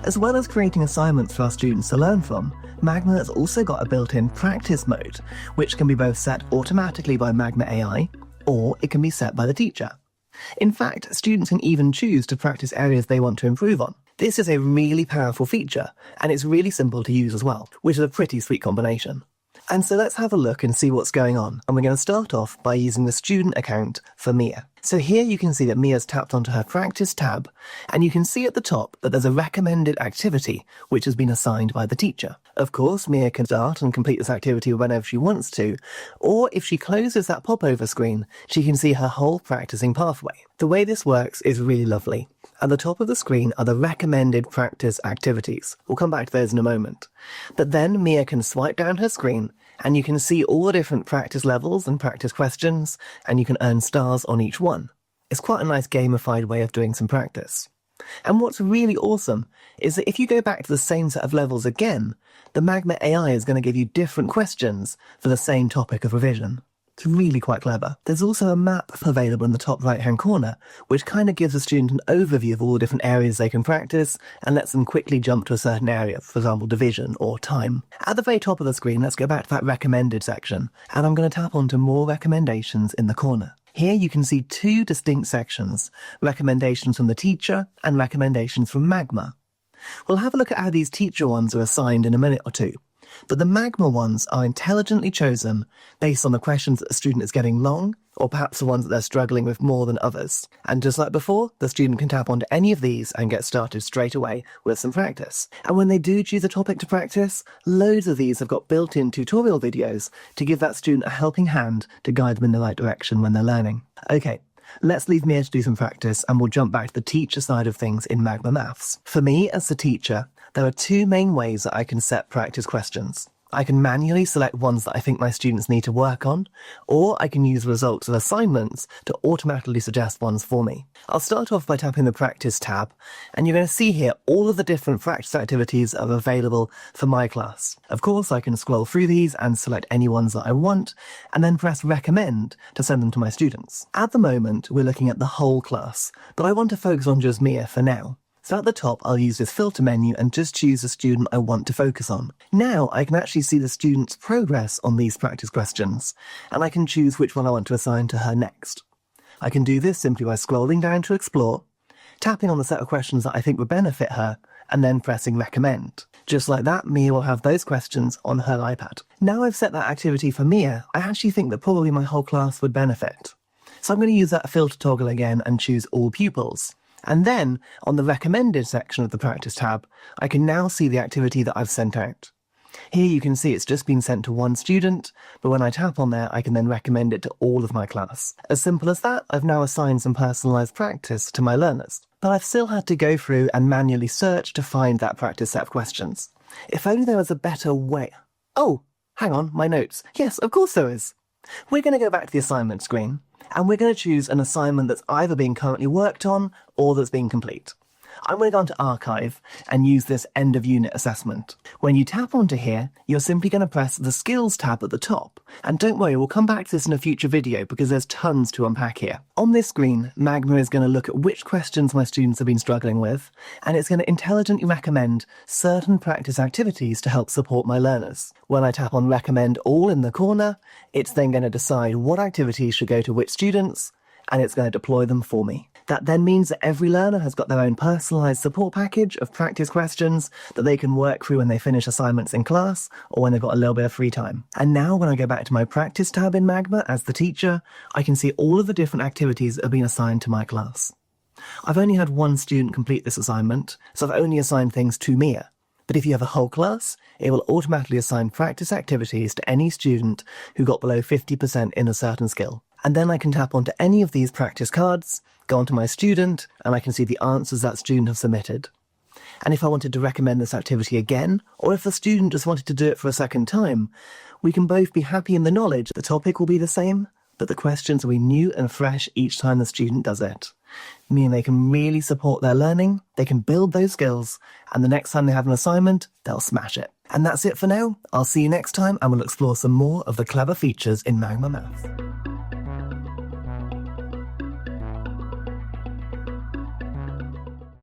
As well as creating assignments for our students to learn from, Magma has also got a built-in practice mode, which can be both set automatically by Magma AI, or it can be set by the teacher. In fact, students can even choose to practice areas they want to improve on. This is a really powerful feature, and it's really simple to use as well, which is a pretty sweet combination. And so let's have a look and see what's going on. And we're going to start off by using the student account for Mia. So here you can see that Mia's tapped onto her practice tab, and you can see at the top that there's a recommended activity which has been assigned by the teacher. Of course, Mia can start and complete this activity whenever she wants to, or if she closes that popover screen, she can see her whole practicing pathway. The way this works is really lovely. At the top of the screen are the recommended practice activities. We'll come back to those in a moment. But then Mia can swipe down her screen and you can see all the different practice levels and practice questions, and you can earn stars on each one. It's quite a nice gamified way of doing some practice. And what's really awesome is that if you go back to the same set of levels again, the Magma AI is going to give you different questions for the same topic of revision. It's really quite clever. There's also a map available in the top right-hand corner, which kind of gives a student an overview of all the different areas they can practice and lets them quickly jump to a certain area, for example, division or time. At the very top of the screen, let's go back to that recommended section, and I'm going to tap onto more recommendations in the corner. Here you can see two distinct sections, recommendations from the teacher and recommendations from Magma. We'll have a look at how these teacher ones are assigned in a minute or two. But the Magma ones are intelligently chosen based on the questions that the student is getting wrong, or perhaps the ones that they're struggling with more than others. And just like before, the student can tap onto any of these and get started straight away with some practice. And when they do choose a topic to practice, loads of these have got built-in tutorial videos to give that student a helping hand to guide them in the right direction when they're learning. Okay. Let's leave Mia to do some practice and we'll jump back to the teacher side of things in Magma Maths. For me, as the teacher, there are two main ways that I can set practice questions. I can manually select ones that I think my students need to work on, or I can use results of assignments to automatically suggest ones for me. I'll start off by tapping the Practice tab, and you're going to see here all of the different practice activities are available for my class. Of course, I can scroll through these and select any ones that I want, and then press Recommend to send them to my students. At the moment, we're looking at the whole class, but I want to focus on just Mia for now. So at the top, I'll use this filter menu and just choose the student I want to focus on. Now I can actually see the student's progress on these practice questions, and I can choose which one I want to assign to her next. I can do this simply by scrolling down to Explore, tapping on the set of questions that I think would benefit her, and then pressing Recommend. Just like that, Mia will have those questions on her iPad. Now I've set that activity for Mia, I actually think that probably my whole class would benefit. So I'm going to use that filter toggle again and choose All Pupils. And then, on the recommended section of the practice tab, I can now see the activity that I've sent out. Here you can see it's just been sent to one student, but when I tap on there, I can then recommend it to all of my class. As simple as that, I've now assigned some personalised practice to my learners. But I've still had to go through and manually search to find that practice set of questions. If only there was a better way. Oh, hang on, my notes. Yes, of course there is. We're going to go back to the assignment screen, and we're going to choose an assignment that's either being currently worked on or that's being complete. I'm going to go into Archive and use this End of Unit assessment. When you tap onto here, you're simply going to press the Skills tab at the top. And don't worry, we'll come back to this in a future video because there's tons to unpack here. On this screen, Magma is going to look at which questions my students have been struggling with, and it's going to intelligently recommend certain practice activities to help support my learners. When I tap on Recommend All in the corner, it's then going to decide what activities should go to which students, and it's going to deploy them for me. That then means that every learner has got their own personalised support package of practice questions that they can work through when they finish assignments in class or when they've got a little bit of free time. And now when I go back to my practice tab in Magma as the teacher, I can see all of the different activities that have been assigned to my class. I've only had one student complete this assignment, so I've only assigned things to Mia. But if you have a whole class, it will automatically assign practice activities to any student who got below 50% in a certain skill. And then I can tap onto any of these practice cards, go onto my student, and I can see the answers that student have submitted. And if I wanted to recommend this activity again, or if the student just wanted to do it for a second time, we can both be happy in the knowledge the topic will be the same, but the questions will be new and fresh each time the student does it. Meaning they can really support their learning, they can build those skills, and the next time they have an assignment, they'll smash it. And that's it for now. I'll see you next time, and we'll explore some more of the clever features in Magma Maths.